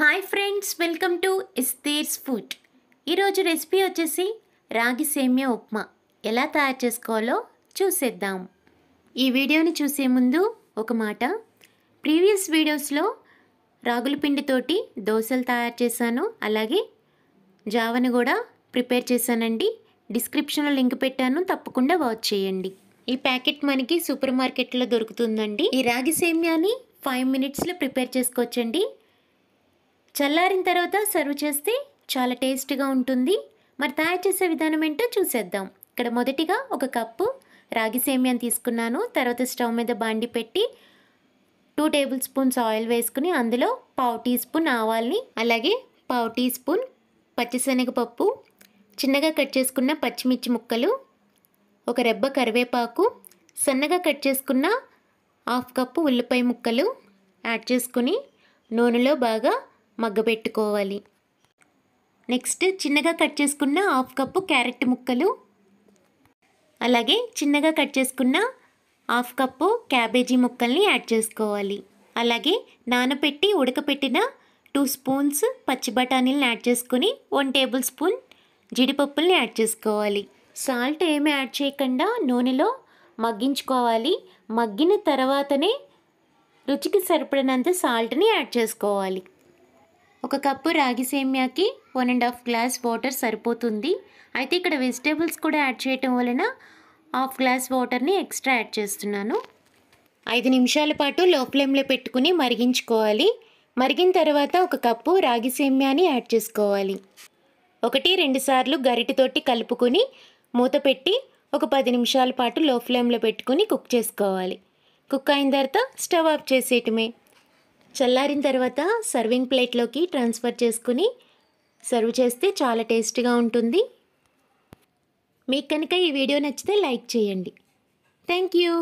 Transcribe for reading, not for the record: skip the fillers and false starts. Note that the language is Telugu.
Hi friends, welcome to Esther's food. ఈరోజు రెసిపీ వచ్చేసి రాగి సేమ్యా ఉప్మా ఎలా తయారు చేసుకోవాలో చూసేద్దాం. ఈ వీడియోని చూసే ముందు ఒక మాట, ప్రీవియస్ వీడియోస్లో రాగుల పిండితోటి దోశలు తయారు చేశాను, అలాగే జావను కూడా ప్రిపేర్ చేశానండి. డిస్క్రిప్షన్లో లింక్ పెట్టాను, తప్పకుండా వాచ్ చేయండి. ఈ ప్యాకెట్ మనకి సూపర్ మార్కెట్లో దొరుకుతుందండి. ఈ రాగి సేమ్యాని 5 మినిట్స్లో ప్రిపేర్ చేసుకోవచ్చండి. చల్లారిన తర్వాత సర్వ్ చేస్తే చాలా టేస్ట్గా ఉంటుంది. మరి తయారు చేసే విధానం ఏంటో చూసేద్దాం. ఇక్కడ మొదటిగా ఒక కప్పు రాగి సేమ్యాని తీసుకున్నాను. తర్వాత స్టవ్ మీద బాండి పెట్టి 2 టేబుల్ స్పూన్స్ ఆయిల్ వేసుకుని అందులో 1/2 టీ స్పూన్ ఆవాల్ని, అలాగే 1/2 టీ స్పూన్ పచ్చిశనగపప్పు, చిన్నగా కట్ చేసుకున్న పచ్చిమిర్చి ముక్కలు, ఒక రెబ్బ కరివేపాకు, సన్నగా కట్ చేసుకున్న 1/2 కప్పు ఉల్లిపాయ ముక్కలు యాడ్ చేసుకుని నూనెలో బాగా మగ్గబెట్టుకోవాలి. నెక్స్ట్ చిన్నగా కట్ చేసుకున్న 1/2 కప్పు క్యారెట్ ముక్కలు, అలాగే చిన్నగా కట్ చేసుకున్న 1/2 కప్పు క్యాబేజీ ముక్కల్ని యాడ్ చేసుకోవాలి. అలాగే నానబెట్టి ఉడకపెట్టిన 2 స్పూన్స్ పచ్చి బఠానీలను యాడ్ చేసుకుని 1 టేబుల్ స్పూన్ జీడిపప్పుల్ని యాడ్ చేసుకోవాలి. సాల్ట్ ఏమీ యాడ్ చేయకుండా నూనెలో మగ్గించుకోవాలి. మగ్గిన తర్వాతనే రుచికి సరిపడినంత సాల్ట్ని యాడ్ చేసుకోవాలి. ఒక కప్పు రాగి సేమ్యాకి 1.5 గ్లాస్ వాటర్ సరిపోతుంది. అయితే ఇక్కడ వెజిటేబుల్స్ కూడా యాడ్ చేయటం వలన 1/2 గ్లాస్ వాటర్ని ఎక్స్ట్రా యాడ్ చేస్తున్నాను. 5 నిమిషాల పాటు లో ఫ్లేమ్లో పెట్టుకుని మరిగించుకోవాలి. మరిగిన తర్వాత ఒక కప్పు రాగి సేమ్యాని యాడ్ చేసుకోవాలి. 1-2 సార్లు గరిటెతోటి కలుపుకొని మూత పెట్టి ఒక 10 నిమిషాల పాటు లో ఫ్లేమ్లో పెట్టుకుని కుక్ చేసుకోవాలి. కుక్ అయిన తర్వాత స్టవ్ ఆఫ్ చేసేయటమే. చల్లారిన తర్వాత సర్వింగ్ ప్లేట్లోకి ట్రాన్స్ఫర్ చేసుకుని సర్వ్ చేస్తే చాలా టేస్టీగా ఉంటుంది. మీకు కనుక ఈ వీడియో నచ్చితే లైక్ చేయండి. Thank you.